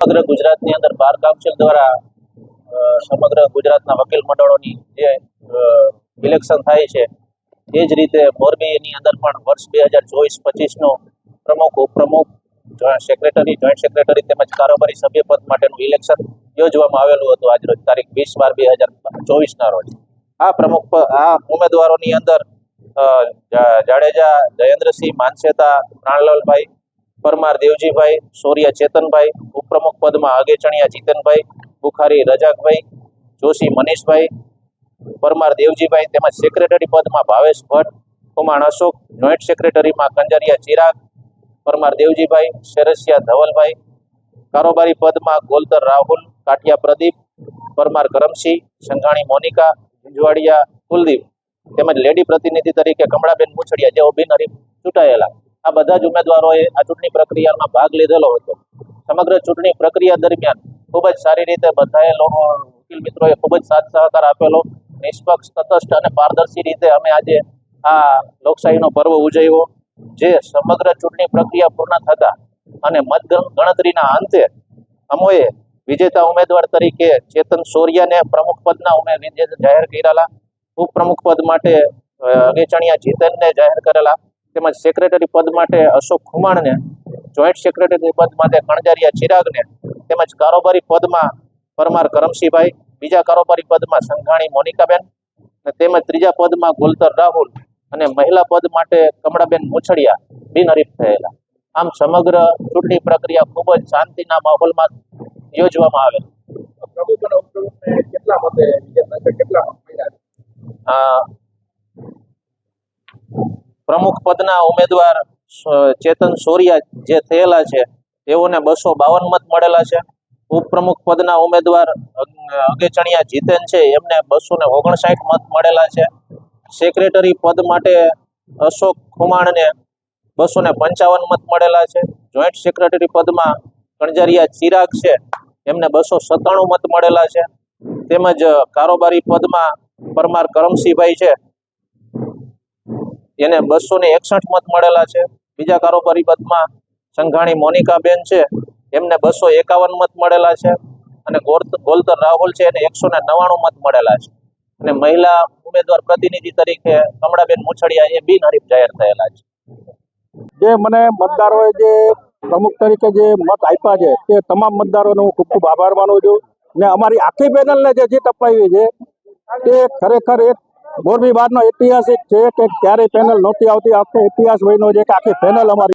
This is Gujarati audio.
સમગ્ર ગુજરાતની અંદર બાર કાઉન્સિલ દ્વારા સમગ્ર ગુજરાતના વકીલ મંડળોની જે ઇલેક્શન થાય છે એ જ રીતે મોરબીની અંદર પણ વર્ષ 2024-25નો પ્રમુખ ઉપપ્રમુખ સેક્રેટરી જોઈન્ટ સેક્રેટરી તેમજ કારોબારી સભ્યપદ માટેનું ઇલેક્શન યોજવામાં આવેલું હતું આજરોજ તારીખ 20/12/2024ના રોજ. આ ઉમેદવારોની અંદર જાડેજા જયેન્દ્રસિંહ, માનસેતા પ્રાણલાલભાઈ, પરમાર દેવજીભાઈ, સોરિયા ચેતનભાઈ, ઉપપ્રમુખ પદમાં આગેચણિયા જીતનભાઈ, બુખારી રજાકભાઈ, જોશી મનીષભાઈ, પરમાર દેવજીભાઈ તેમજ સેક્રેટરી પદમાં ભાવેશ ભટ્ટ, કુમાણ અશોક, જોઈન્ટ સેક્રેટરીમાં કંજરિયા ચિરાગ, પરમાર દેવજીભાઈ, શેરસિયા ધવલભાઈ, કારોબારી પદમાં ગોલતર રાહુલ, કાઠિયા પ્રદીપ, પરમાર કરમસિંહ, સંઘાણી મોનિકા, ઝુંઝવાડિયા કુલદીપ તેમજ લેડી પ્રતિનિધિ તરીકે કમળાબેન મુછડિયા જેઓ બિનહરીફ ચૂંટાયેલા. આ બધા જ ઉમેદવારોએ આ ચૂંટણી પ્રક્રિયામાં ભાગ લીધેલો હતો. સમગ્ર ચૂંટણી પ્રક્રિયા દરમિયાન ખૂબ જ સારી રીતે બધાએ વકીલ મિત્રોએ ખૂબ જ સાથ સહકાર આપેલો. નિષ્પક્ષ, તટસ્થ અને પારદર્શી રીતે અમે આજે આ લોકશાહીનો પર્વ ઉજવ્યો. જે સમગ્ર ચૂંટણી પ્રક્રિયા પૂર્ણ થતા અને મત ગણતરીના અંતે અમોએ વિજેતા ઉમેદવાર તરીકે ચેતન સોરિયાને પ્રમુખ પદના ઉમેદવાર જાહેર કરેલા, ઉપપ્રમુખ પદ માટે અગેચણિયા જીતનને જાહેર કરેલા તેમજ સેક્રેટરી પદ માટે અશોક ખુમાણને, જોઈન્ટ સેક્રેટરી પદ માટે કણજારિયા ચિરાગને તેમજ કારોબારી પદમાં પરમાર કરમસિંહભાઈ, બીજા કારોબારી પદમાં સંઘાણી મોનિકાબેન તેમજ ત્રીજા પદમાં ગોલતર રાહુલ અને મહિલા પદ માટે કમળાબેન મુછડિયા બિનહરીફ થયેલા. આમ સમગ્ર ચૂંટણી પ્રક્રિયા ખૂબ જ શાંતિના માહોલમાં યોજવામાં આવેલ. પ્રમુખ પદના ઉમેદવાર ચેતન સોરિયા જે થયેલા છે તેઓને 252 મત મળેલા છે. ઉપપ્રમુખ પદના ઉમેદવાર અગેચણિયા જીતન છે એમને 259 મત મળેલા છે. સેક્રેટરી પદ માટે અશોક ખુમાણને 255 મત મળેલા છે. જોઈન્ટ સેક્રેટરી પદમાં કણજારિયા ચિરાગ છે એમને 297 મત મળેલા છે. તેમજ કારોબારી પદમાં પરમાર કરમસિંહભાઈ છે એને 261 મત મળેલા છે. બીજા કારોબારી પદમાં સંઘાણી મોનિકાબેન છે એમને 251 મત મળેલા છે અને ગોલતર રાહુલ છે એને 199 મત મળેલા છે. અને મહિલા ઉમેદવાર પ્રતિનિધિ તરીકે કમળાબેન મુછડિયા એ બિનહરીફ જાહેર થયેલા છે. જે મને મતદારોએ જે પ્રમુખ તરીકે જે મત આપ્યા છે તે તમામ મતદારોનો હું ખૂબ ખૂબ આભાર માનું છું. ને અમારી આખી પેનલને જે જીત અપાવી છે તે ખરેખર એક મોરબી બારનો ઐતિહાસિક છે કે ક્યારેય પેનલ નહોતી આવતી. આખો ઇતિહાસ બન્યો છે કે આખી પેનલ અમારી